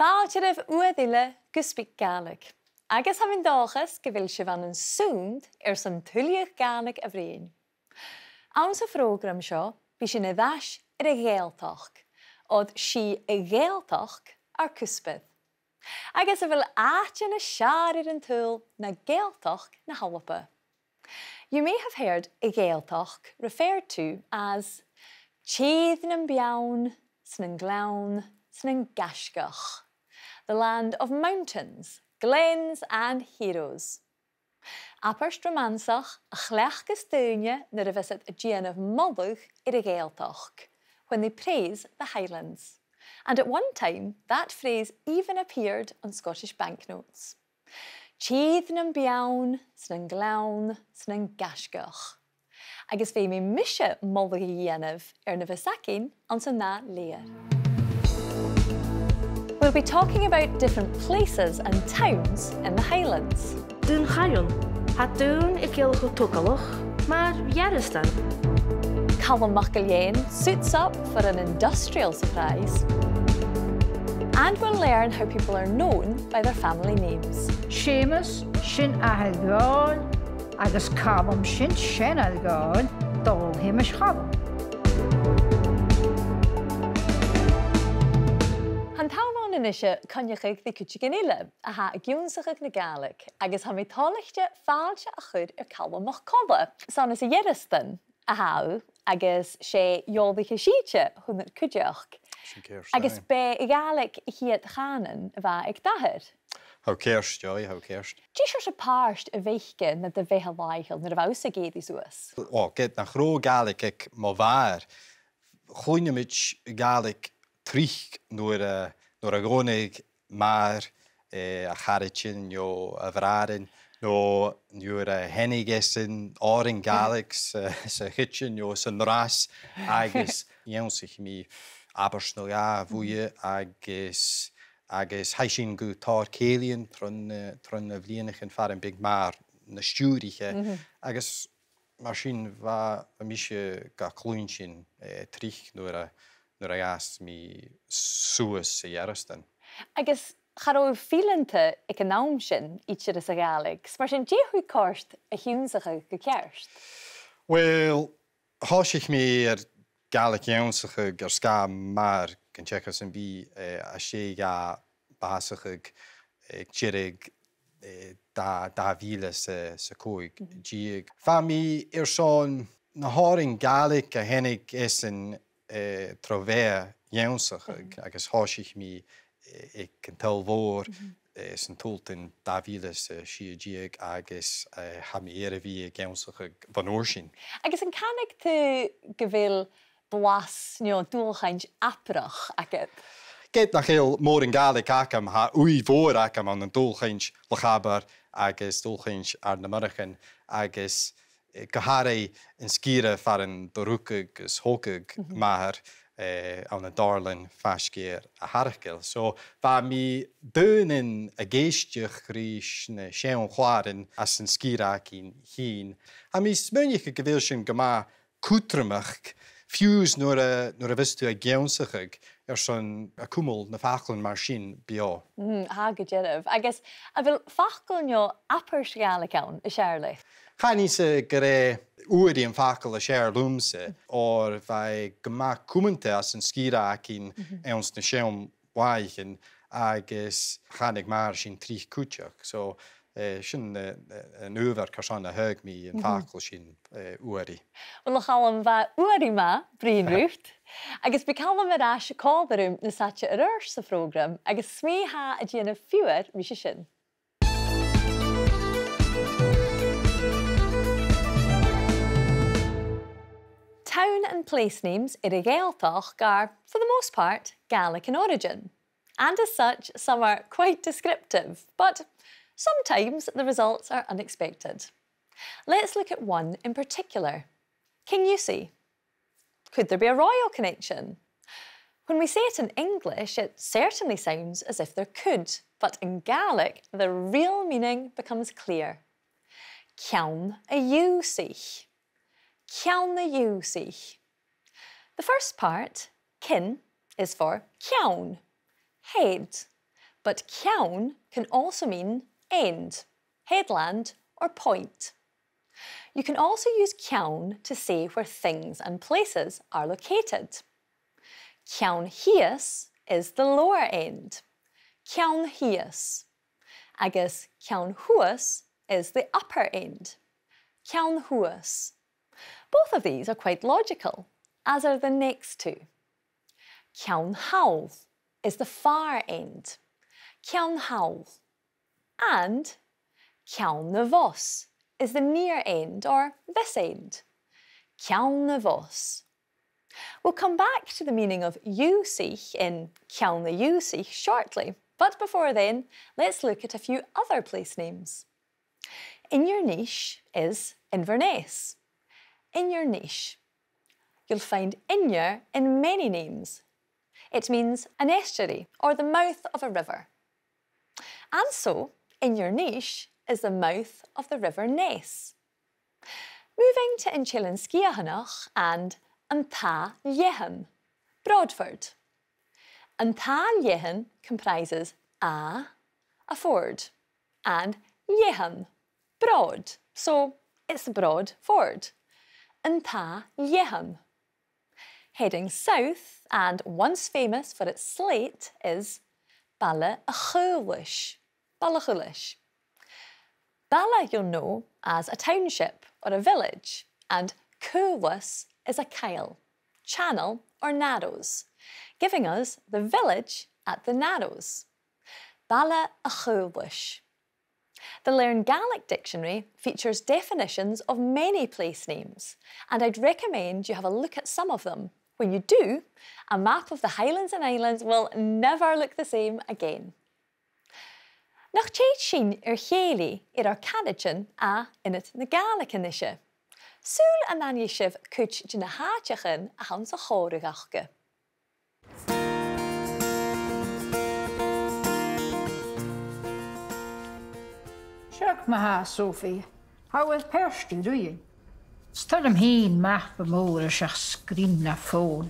Fáilteamh uaidhile go SpeakGaelic. Agus ha min dáchas go bhfuil si bhain an súnd san tuilleadh Gaelic a bhriain. An sa frógram seo, bhí sin a bheis a ghéltach, od si a ghéltach ar cuspidh. Agus a bhfuil áiteanna searir an túil na ghéltach na hallapa. You may have heard a ghéltach referred to as Chéadh an beann, san gleann, san gascach, the land of mountains, glens and heroes. Apart romansach a chleachgus duine na a visit a Gianna of Muldach a ghéltach, when they praise the Highlands. And at one time, that phrase even appeared on Scottish banknotes. Chéadh an beann, san gleann, san gascach. Agus fé mé mise Muldach a dhéanamh na bhsacin an san ná léir. We'll be talking about different places and towns in the Highlands. Dún chaún, ha dún I gcéalach ó tugalach, mar Ghearasdan. Calum MacIlleathain suits up for an industrial surprise. And we'll learn how people are known by their family names. Seamus sin athgáil, agus Calum sin athgáil, dul himish Calum. Han táimán inise conneachig the cúte gníile a ha a giúnsachach na Gaelic, agus ha mé tálachte fáilte a chud Calum MacColla. San is a Ghearasdan a ha agus sé eòlaiche-sìde chun cúdeach. Agus be I Gaelic hiad chanan a bheit ag dahir. How cares, Joy, how cares. Dí se se páist a bhéice na de bhéthe láithil na a bhsa géadí suas. Get nach ró Gaelic ag má bhar. Chúinimid Gaelic trích nuair a gcónaigh mar a charitin jo a bhrárin nó nuair a hennig esin áring Gaelic sa chitin jo sa nrás agus dhéansach mi Abersnoga bhuaie agus haisín go tar céalainn tron a bhlianach an fear an big mar na stiùidio agus mar sin bha mise ga clúin sin trích nuair a gas mi suas a Ghearasdan. Agus charó fílanta ag an nám sin ítear is a Gaelic, mar sin déchuí cóst a hiúnsacha go cearst? Well, háisich mi Gaelic dhéansacha gur scá mar gan tchechas an bhí a sé ga básacha ag tírig dá bhíle sa cóig díag. Fa mi seán na háring Gaelic a hennig esin trovéir dhéansacha agus háisich mi ag an talmhór san toltain dá bhíle sa díag agus ha mi a bhí dhéansacha van uair sin. Agus an canig tú go bhfuil blas dúilchaint aprach agad. Get nach chéal mór an Gaelic acham ha uí mhór acham an dúilchaint le chabar agus dúilchaint ar na marachan agus gohara an scíre far an dorúcag agus hócag maithar an na darlan feiscéir a harachgil. So bha mi dúinin a géisteach rís na séan chlárin as an scíreachín hín. A mi smúnich go bhfuil sin go má cútramach fiús nuair a bhistú a gceansacha son a cúmul na fachlann mar sin biodh. Há go deireadh. Agus a bhfuil fachlann apairt Gaelic ann a seirlaith? Chaní sa go ré uairí an facail a séir lúmsa ó bheith go maith cúmanta as an scíreachín ans na séan bhaichin agus chanig mar sin trí cúteach. So sin an uver carsan a heug mi an facail sin uairí. Well, nach Calum bheith uairí ma bríon rúcht. Agus be Calum arás cádarúm na saite ar sa frógram agus smíthe a dhéanamh fiúir mi sin. Town and place names in a Gaeltach are, for the most part, Gaelic in origin. And as such, some are quite descriptive, but sometimes the results are unexpected. Let's look at one in particular. Kingussie. Could there be a royal connection? When we say it in English, it certainly sounds as if there could, but in Gaelic, the real meaning becomes clear. Ceann-a-dhiúsaigh. Ceann-a-dhiúsaigh. The first part, kin, is for ceann, head, but ceann can also mean end, headland, or point. You can also use ceann to say where things and places are located. Ceann hias is the lower end. Ceann hias. Agus ceann huas is the upper end. Ceann huas. Both of these are quite logical, as are the next two. Ceann haulh is the far end. Ceann haulh. And ceann na bhos is the near end, or this end. Ceann na bhos. We'll come back to the meaning of iúsaich in ceann na iúsaich shortly, but before then, let's look at a few other place names. Innernish is Inverness. Innernish. You'll find Inner in many names. It means an estuary or the mouth of a river. And so, Innernish is the mouth of the River Ness. Moving to Inchealann-sciathanach and an tadhal, Broadford. An tadhal comprises a ford, and yehan, broad, so it's the broad ford. An tadhal. Heading south, and once famous for its slate, is Balla-a-Chuaillis. Balla-Chuaillis. Balla you'll know as a township or a village, and Chuaillis is a kyle, channel or narrows, giving us the village at the narrows. Balla-a-Chuaillis. The Learngaelic dictionary features definitions of many place names, and I'd recommend you have a look at some of them. When you do, a map of the Highlands and Islands will never look the same again. Nach chéad sin chéalaí ar cadachan a init na Gaelic inisise. Súil an aine sibh cuid de na háiteachan a han sa chóirgachge. Seach ma ha, Sophie. How is perstu doing? Sturm heen macht bemoren zich screen na phone.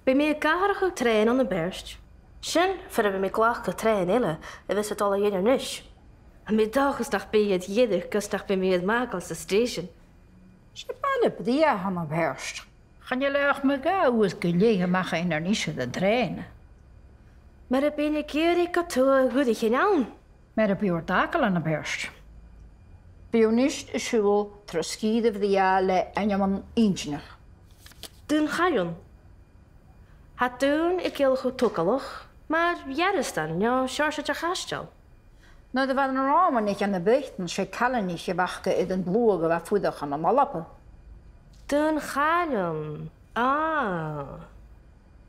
Bij mij Ghàidhlig trein aan de berst. Sin voor we mij klaag trein ille, en wist het al jeder nisch. En mijn dag is nog bij het jeder, kus nog bij mij het makelste station. Ze ballen bdia han op herst. Gaan je leeg me gauw eens gelegen maken in er niet de trein. Maar ik ben een keer ik had toe goede gedaan. Met een biodh op herst. Bionist is school, truskiede bdia le en je man eentje. Toen ga je. Had toen ik heel goed toekallig, maar Ghearasdan, ja, Charles het je gastel. Nou, er waren ramen niet aan de berichten, ze kallen niet gewachten in een bloedige waar voedig aan de malappen. Toen ga je. Ah.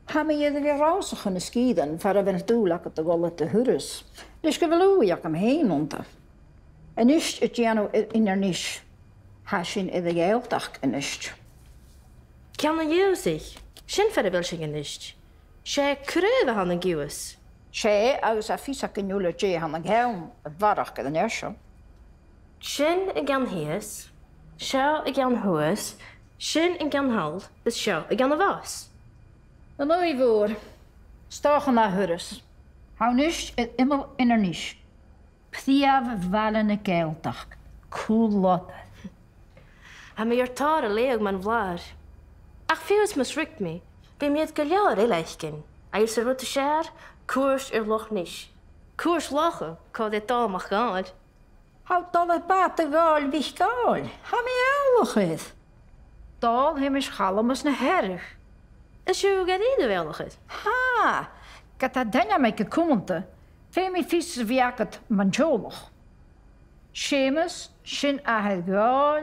Hebben je er weer rausig kunnen skieden, voor we het doel te gollen te huren. Dus ik wil hoe je hem heen onder. En is het jano in er niet. Has je in de Gàidhlig niet. Kan je zich? Sin verder wil je niet. Zij kreuven aan een gewis. Zij, als een vies kan jullie je aan een helm, het warrig kan er zo. Sin ik aan hees. Sjouw ik aan huis. Sin ik aan hal. Dus sjouw ik aan de was. Dan nou je voor. Stagen naar huis. Hou niet het immer in er niet. Pthia vallen Gàidhlig. Cool lot. En me tare leeg mijn vlaar. Ach, veel misrikt me. Bij mij het geleerd eòlaiche-sìde. Als er wat te schaar, koers loch niet. Koers lachen, kan dit al mag gaan. Houd dan het baten wel wie gaal. Ga me eòlaiche-sìde. Dal hem is Calum als een herg. Is je Ghàidhlig eòlaiche-sìde? Ha! Ik had dat dingen mee gekomen. Veel meer vissen wie ik het manjolig. Seamus, sin ahelgaal,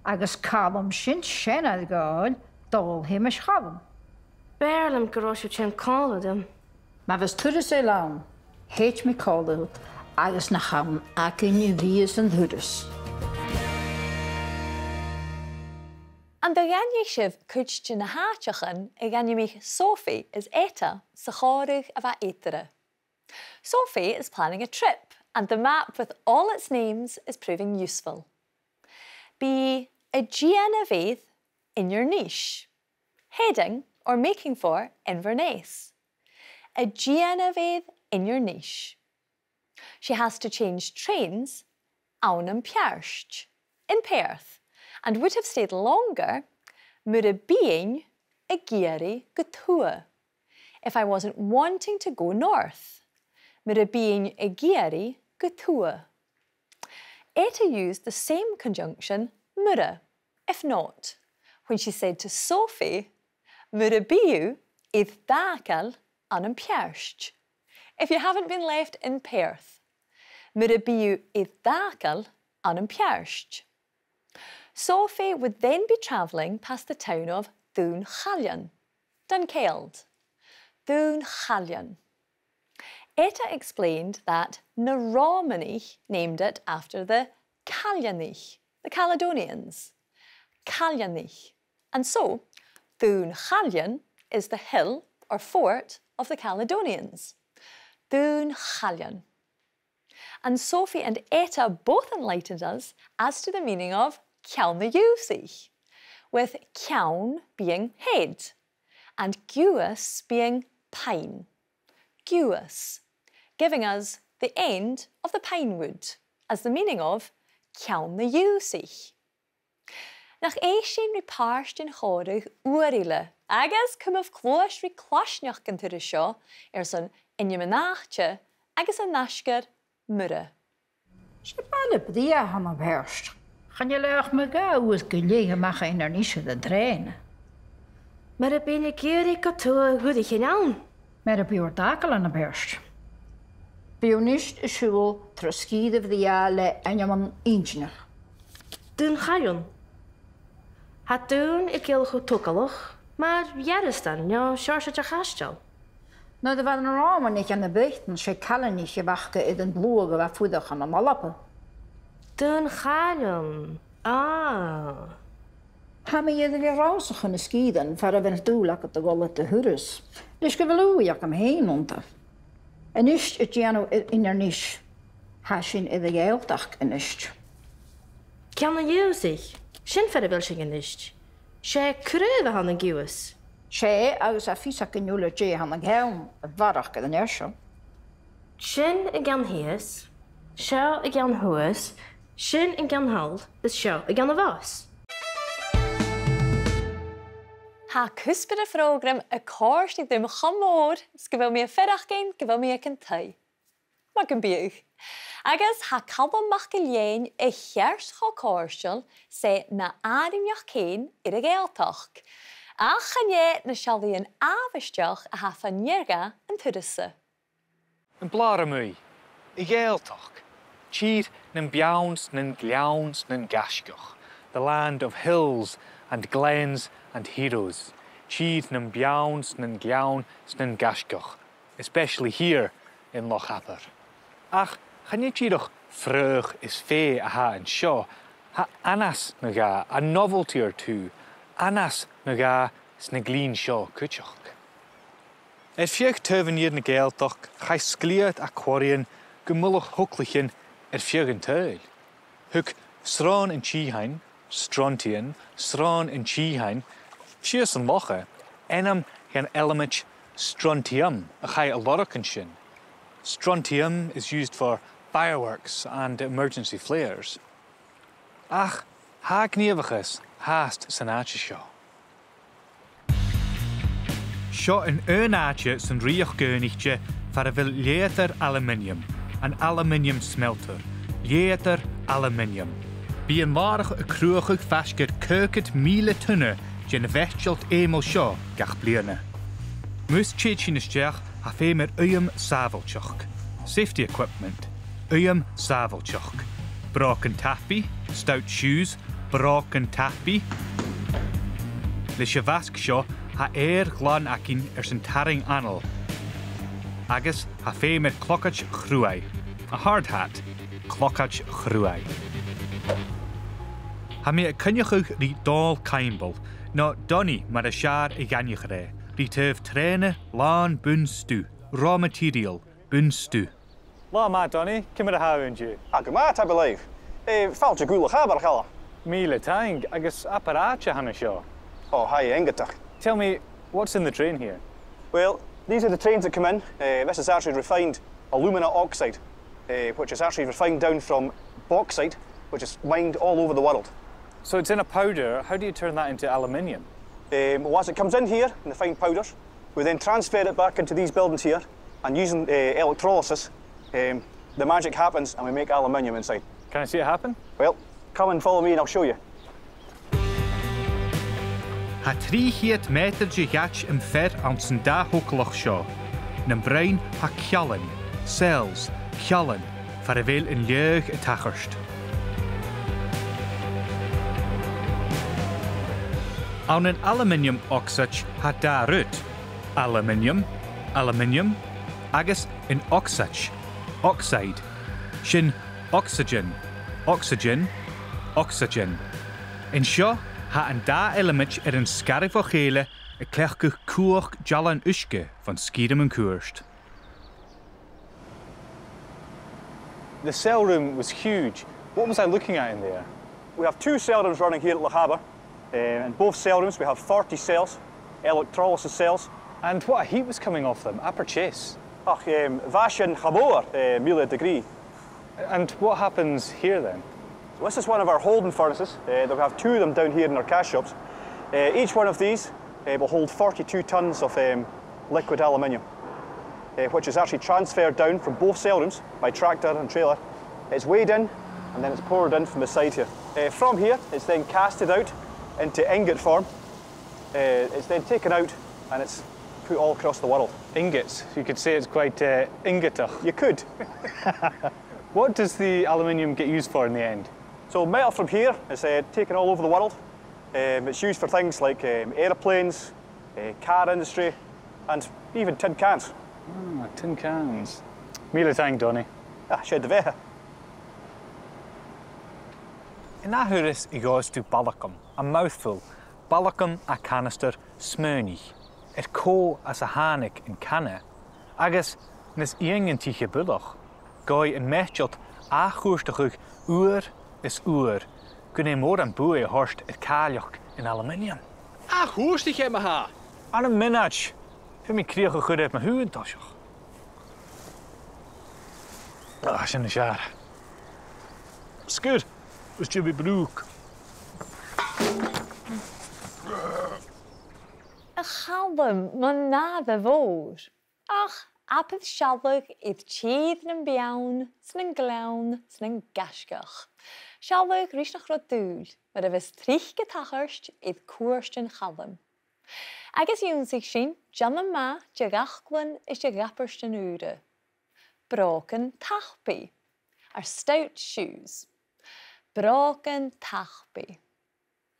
agus Calum sin ahelgaal, dal hem is Calum. Berlem gerosje chen kallen. Maar we sturen ze lang. Heet me kallen, agus na gaan aken wie is en hudders. An de ganje sibh cuid de na háiteachan I ganje mich Sophie is éta sa chóirgh a bheith étere. Sophie is planning a trip, and the map with all its names is proving useful. Be a gnìomhachais in your niche, heading or making for Inverness. A gnìomhachais in your niche. She has to change trains out in Perth, in Perth, and would have stayed longer mur a bíonn a géirí go tuath if I wasn't wanting to go north. Mur a bíonn a géirí go tuath. Eta used the same conjunction mura, if not, when she said to Sophie, mura bíodh iad dacal an Perth. If you haven't been left in Perth, mura bíodh iad dacal an Perth. Sophie would then be travelling past the town of Dùil, Dunkeld. Dùil. Eta explained that Romani named it after the Caillinich, the Caledonians. Caillinich. And so, Dùil is the hill or fort of the Caledonians. Dùil. And Sophie and Eta both enlightened us as to the meaning of Calum MacIlleathain, with Calum being head and Guas being pine. Guas, giving us the end of the pine wood as the meaning of Calum MacIlleathain. Nach éisian rí páist in Gàidhlig uarile, agus cumh clóis rí clasneach an tuaire seo san gnìomhachais agus an nascar mura. Sé baile bdia han am Perth. Gaan je leach me ga hoe het gelegen mag in er niet de trein. Maar ik ben een keer ik toe goed ik gedaan. Maar op je takel aan de Perth. Bionist is school truskiede via le en je man eentje. Toen ga je. Had toen ik heel goed toekelig, maar Ghearasdan, ja, Charles je gastel. Nou, er waren een ramen niet aan de berichten, ze kallen niet gewachten in het bloedige waar voeder gaan allemaal lappen. Toen ga je. Ah. Hebben je er rausig kunnen skieden, voor we naartoe lakken te gollen te huurs. Dus ik wil hoe ik hem heen onder. En is het jano in er niet. Has je in de Gàidhlig en is. Kan je zich? Sin verder wil je niet. Zij kreuven aan een gewis. Zij, als een vies kan jullie je aan de helm, het warrig en de eerste. Sin ik aan hees. Sjou ik aan huis. Sin ik aan hal. Dus sjou ik aan de was. Ha cuspide program a cóirt ag dum chamór, go bhfuil mé ferach cén, go bhfuil mé an taí. Mag an biodh. Agus ha Calum MacIlleathain a cheart cho cóirteal sé na áirimneach cén ar a Gaeltach. A chané na sealaíon ábhaisteach a ha fan nearga an tuirse. Yn blar mwy, I Gaeltach, tír nyn biawns, nyn gliawns, nyn gasgach, the land of hills and glens and heroes. Tír nyn biawns, nyn gliawns, nyn gasgach, especially here in Loch Apar. Ach, chan ni tíroch fröch is fe a ha yn sio, ha anas na ga, a novelty or two, anas na ga sna glín sio cwtioch. Fiach tyfyn i'r na Gaeltach, chai sgliad a cwarion gymylwch hwclichen fiach yn tyl. Hwc sron yn chihain, strontian, sron yn chihain, sias yn locha, enam gan element strontium, a chai a làrach yn sin. Strontium is used for fireworks and emergency flares. Ach, ha gnìomhachais haast san áite seo. Seo an áite san ríoch gcónaigte far a bhfuil léadar aluminium, an aluminium smelter, léadar aluminium. Bí an làrach a cruachach feisceir 100,000 tunne de na bheitilt éimeall seo gach bliana. Mús tíad sin isteach a féimir savalteach, safety equipment, savalteach, brach an taffy, stout shoes, brach an taffy. Leis a bhasc seo ha glán acin san taring anal. Agus ha féimir clocach chrúai, a hard hat, clocach chrúai. Ha mé a cynnechuch rí dál caimbal, no doni mar a siar I ganneach ré, rí töf tréine lán bun stú, raw material bun stú. Lá má Donny, cymryd a hawn ju. Ag mat, I believe. Fáilte gúla chabar chala. Míle tang, agus apparáte hanna seo. Oh, hi, engatach. Tell me, what's in the train here? Well, These are the trains that come in. This is actually refined alumina oxide, which is actually refined down from bauxite, which is mined all over the world. So it's in a powder. How do you turn that into aluminium? Well, as it comes in here in the fine powders, we then transfer it back into these buildings here, and using electrolysis, the magic happens and we make aluminium inside. Can I see it happen? Well, come and follow me and I'll show you. Ha 300 meter de gat yn fer an sy'n da hwglwch sio. Yn brain ha Calum, cells, Calum, far y fel yn leug y tachyrst. Awn yn aluminium oxide ha da rwyd. Aluminium, aluminium, agus yn oxide, oxide. Sin oxygen, oxygen, oxygen. Yn sio, ha een da element een scarif o gele, een klechke koog jalan uske van skidem en koerst. The cell room was huge. What was I looking at in there? We have 2 cell rooms running here at Lochaber. In both cell rooms we have 40 cells, electrolysis cells. And what a heat was coming off them, aperchase. Ach, vashin chaboar, 1000 degree. And what happens here then? So this is one of our holding furnaces. We have 2 of them down here in our cash shops. Each one of these will hold 42 tons of liquid aluminium, which is actually transferred down from both cell rooms by tractor and trailer. It's weighed in and then it's poured in from the side here. From here, it's then casted out into ingot form. It's then taken out and it's put all across the world. Ingots. You could say it's quite ingotach. You could. What does the aluminium get used for in the end? So metal from here is taken all over the world. It's used for things like aeroplanes, car industry, and even tin cans. Ah, tin cans. Míle Donny. Ah, shed the veha. In ahuris I goes to balacum, a mouthful, balacum a canister smyrnig. Co as a hanig in canna. Agus nes ingen tiche bulloch. Goi in mechjot a goerstig uur is uur. Kun je more an boe horst kaljok in aluminium. A goerstig je me ha. Aan een minach. Vind me kreeg goed uit mijn huwen tasjoch. Ah, is in de jaar. Skud, was je broek. Calum, man na de voor. Ach, apeth sialwch idd tîdd yn biawn, sy'n glawn, sy'n gasgach. Sialwch rhys nach rod dùil, maar fes trich getachyrst idd cwrst yn Calum. Agus yw'n sig sy'n, jan y ma, jagachgwan is jagapyrst yn ure. Broken tachbi, our stout shoes. Broken tachbi.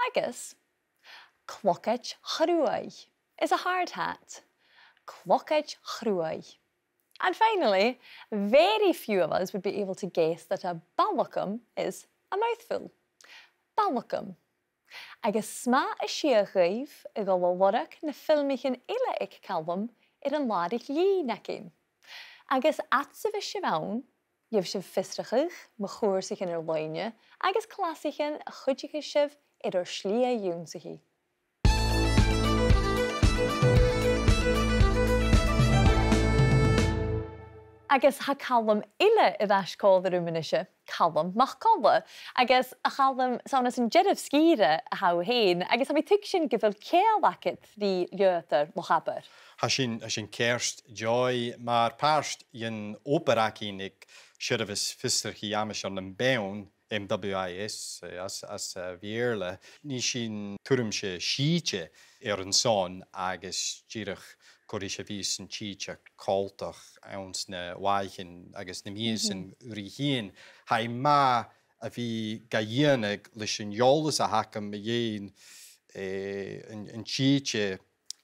Agus, clockage chrwy is a hard hat. Clockage chrwy. And finally, very few of us would be able to guess that a balacum is a mouthful. Balacum. Agus sma a siaghaif y gololorach na ffilmich yn eòlaiche Calum yn làrach-sìde. Agus atsef y sifawn, yf sif fistrachach, my chwr sich yn leine, agus klasich yn a chudjich sif o'r slia ywnsich. Agus ha Calum MacIlleathain the ruminisha, Calum MacColla. Agus a Calum saunas yn jedaf sgire how hain. Agus ha mi tuigshin gyfel cealacit the leuther lochaber. Ha sin kerst joy, maar paarst jen operakinig shirvis fisterchi amishon en beun MWIS as vierle. Ni sin turmsche schietje een son agus girach Corisha vis en chicha coltach ons na wagen agus na mies en rigien. Hai ma a vi Gàidhlig lishin jolas a hakam me en chicha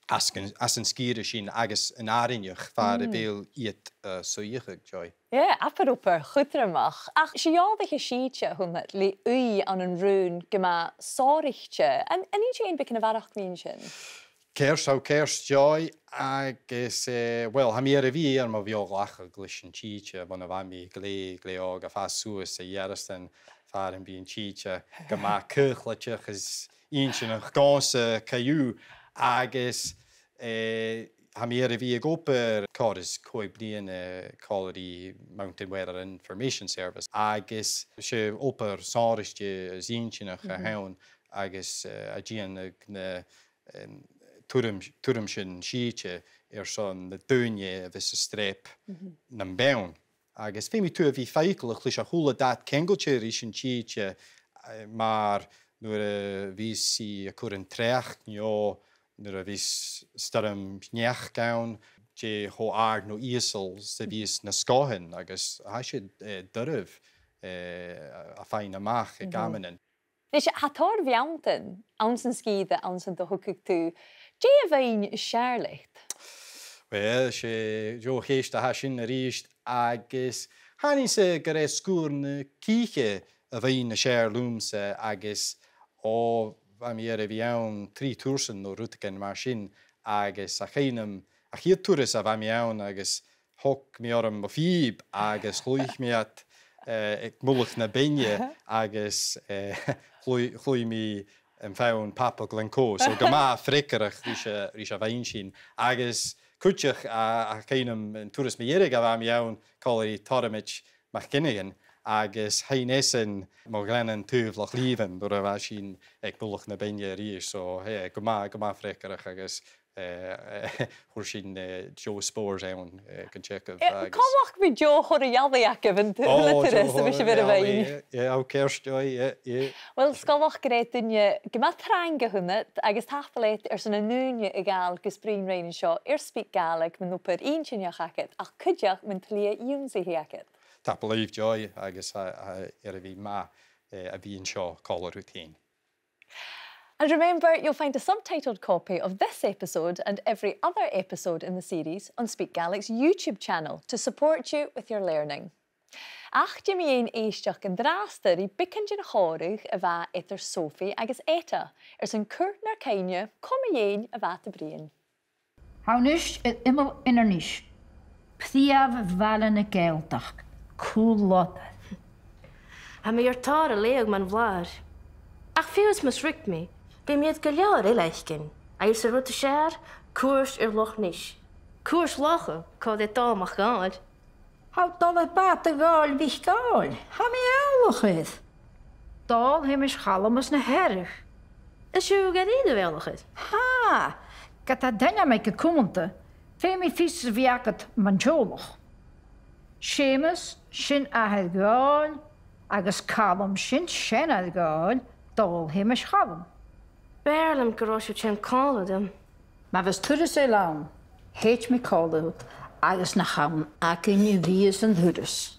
as en skire sin agus en arinjach var veel iet soichig joy. Ja, apperoper, goedremach. Ach, sjaaldige schietje hun het li ui aan een roon gema sorichtje en niet een beetje warach knientje. Kerst joy agus well ha mi vi ma biodh glishin chicha van a mi gleog a fa suas a Ghàidhlig far en bin chicha gama kirchlatje is eentje een ganse kaju agus ha mi fi ag obair córas cóig blian Colliery Mountain Weather Information Service. Agus sé obair sáiriste zíntinach a haun agus a djían na tuairim sin síte son na dúine a vis a strép na bean. Agus féimi tú a bhí feiclach leis a thula dat kengeltir is sin síte mar nuair a bhí si a chur an treach nio nuair a bhís starm neach gaun je ho ard no ísal sa bhís na scáhan agus ha sé duribh a féin amach a gamanan. Leis hatáir bheantain an san scíide an san do thucaigh tú, dé a bhain searlicht? Well, sé jo chéist a ha sin a ríist agus haní sa go raibh scúr na cíche a bhain na séir lúmsa agus ó bhaim ar a bhí ann 3 túrsan nó rútagan mar sin agus a chéanam a chiad túras a bhaim ann agus thug mí orm mo fíb agus chlúich miad ag múlach na baine agus chlúi mí an fáin papa Glencó, so go má fricarach rís a bhain sin agus cúteach a chéanam an túras mí dhéirigh a bhaim ann Colliery Toirt MacCinnigan agus hain mo glenn túhlach líhan do a bheit sin ag múlach na baine ríis, so go má fricarach agus chuir sin Joe spórs ann go checkh. Cámach bhí Joe chur a Ghàidhlig an literis a bhí sé bit a bhain. Á céirstoi, Well, scalach go réit duine go má tranga hunna agus tafaléit ar san núine a gáil gus brín réin seo ar SpeakGaelic man núpar ionsinneachachad ach cuideach man tuilleadh. Tá believe joy agus ar a bhí má a bhíon seo còmhradh. And remember, you'll find a subtitled copy of this episode and every other episode in the series on SpeakGaelic's YouTube channel to support you with your learning. Ach di mi ein eisteach yn draster I bicin jyn chorwch a fa either Sophie agus Eta sy'n cwrt na'r cainia com I ein a fa te brian. Haunish het immer innernish. Pthiaf valen y Gàidhlig. Cúlad. Ha mi tar a leog man vlaar. Ach fiús mas richt mi. Be mi het eòlaiche-sìde. Eir sa rute sér, cuairt loch níis. Cuairt locha, còmhradh dámach gáil. Hou dal het baat de gaal wie gaal. Ha mi eòlaiche-sìde. Dal hem is Calum as na herrig. Is u eòlaiche-sìde? Ha! Gàidhlig me còmhradh. Fe mi fis viacat Meteorologist. Seamus sin ahad gaal, agus Calum sin ahad gaal, dal hem is Calum. Berlam gorosio chen còmhradh. Ma was turas e lawn, heit me còmhradh, agus na chawn ac yn vías and hudas.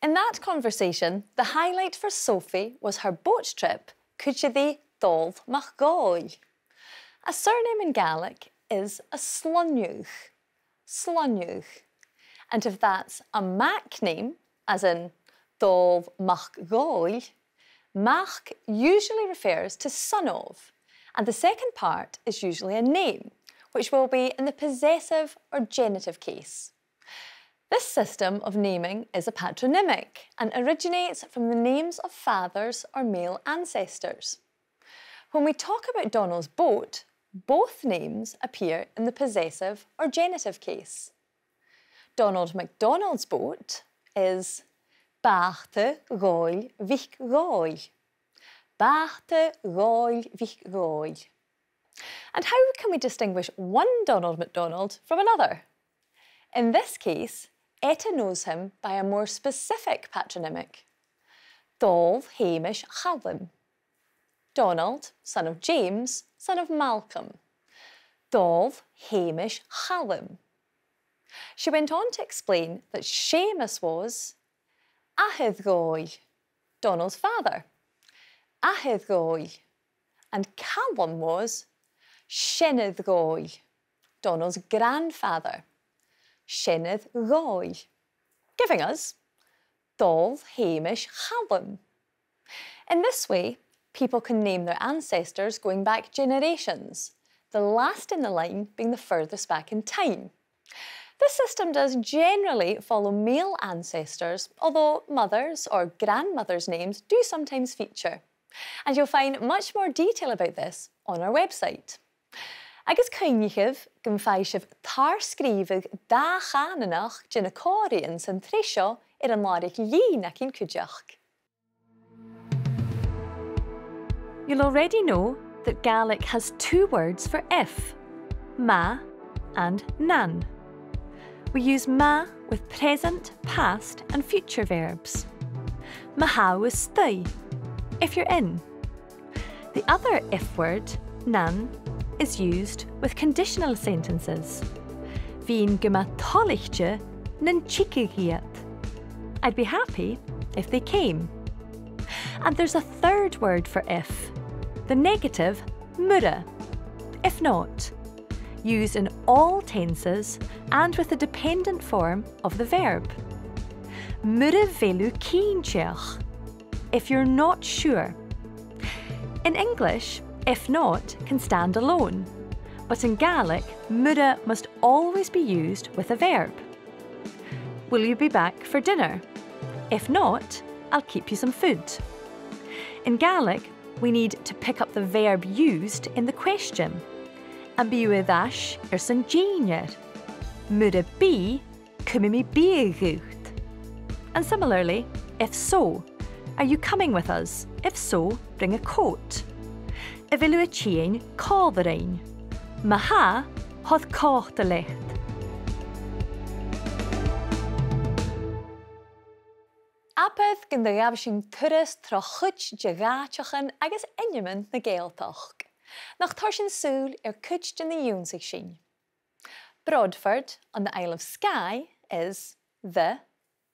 In that conversation, the highlight for Sophie was her boat trip, Cúideadh Dóibh MacColl. A surname in Gaelic is a slonniuch. And if that's a Mac name, as in Dóibh MacColl, Mach usually refers to son of, and the second part is usually a name, which will be in the possessive or genitive case. This system of naming is a patronymic and originates from the names of fathers or male ancestors. When we talk about Donald's boat, both names appear in the possessive or genitive case. Donald MacDonald's boat is Báirte Gáil Mhic Gáil. Báirte Gáil Mhic Gáil. And how can we distinguish one Donald MacDonald from another? In this case, Eta knows him by a more specific patronymic. Dóibh Hamish Calum. Donald, son of James, son of Malcolm. Dóibh Hamish Calum. She went on to explain that Seamus was Ahad Gáil, Donald's father. Ahad Gáil. And Calum was Tionndadh Gáil, Donald's grandfather. Tionndadh Gáil, giving us Dóibh Hamish Calum. In this way, people can name their ancestors going back generations, the last in the line being the furthest back in time. This system does generally follow male ancestors, although mothers' or grandmothers' names do sometimes feature. And you'll find much more detail about this on our website. Agus cynnichaf gyn faisif tarsgrifig da chananach gyn y corian sy'n trisio yn làrach-sìde ac yn cúideach. You'll already know that Gaelic has two words for if, ma and nan. We use ma with present, past and future verbs. Maha is stay, if you're in. The other if word, nan, is used with conditional sentences. Bhíonn go maith toilte nan chiicigiad. I'd be happy if they came. And there's a third word for if, the negative mura, if not, used in all tenses and with the dependent form of the verb. Mura velu cínteach, if you're not sure. In English, if not can stand alone, but in Gaelic, mura must always be used with a verb. Will you be back for dinner? If not, I'll keep you some food. In Gaelic, we need to pick up the verb used in the question. And biodh sy'n géinear. Mura bí, cummi mi biodh. And similarly, if so, are you coming with us? If so, bring a coat. Eòlaiche-sìde còmhradh. Maha hodd Gàidhlig. Apedd gyn ddegaf sy'n tyrys tro chwch gnìomhachais agus enjamin na Gaeltach. Nach tar sy'n sŵl chwch dyn na tionndadh. Broadford on the Isle of Skye is the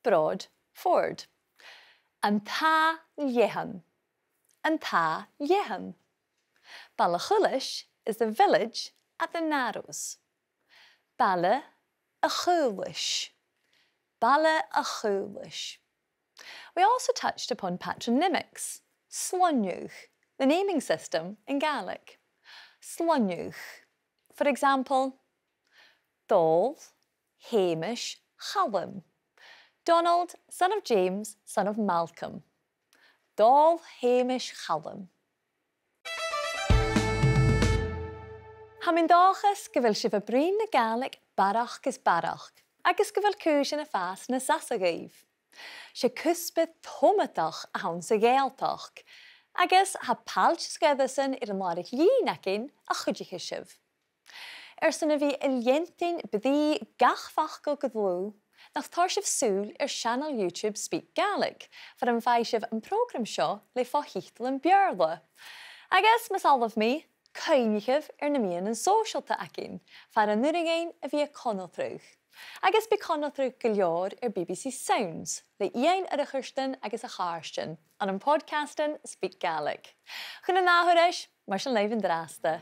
Broadford. And tadhal. And tadhal. Ballachullish is the village at the Narrows. Ballachullish. Ballachullish. We also touched upon patronymics. Slonniuch, the naming system in Gaelic. Slonniuch. For example, Dùil, Hamish, Calum. Donald, son of James, son of Malcolm. Dùil, Hamish, Calum. Hamindachas gyfil si fy brin na Gaelic barach gys barach, agus gyfil cwys yn y ffas na sasagaif. Si cwsbydd tomatach a hawn sy Gaeltach, agus ha palch sgeddasan i'r làrach-sìde ac un a chúideach. Sy'n y fi ilientyn byddi gachfach go Gàidhlig, nach tar sif sŵl channel YouTube SpeakGaelic, for yn faisif yn program sio le fo-thiotalan biodh. Agus mas alaf mi, cynnichaf na mian yn social ta acin, far yn nuringain a fi conoltrwch. Agus be conoltrwch gylior BBC Sounds, le iain ar y Ghearasdan agus a Ghàidhlig, an yn podcastan SpeakGaelic. Chyn yn nahwyrach, mar sy'n leif yn drasta.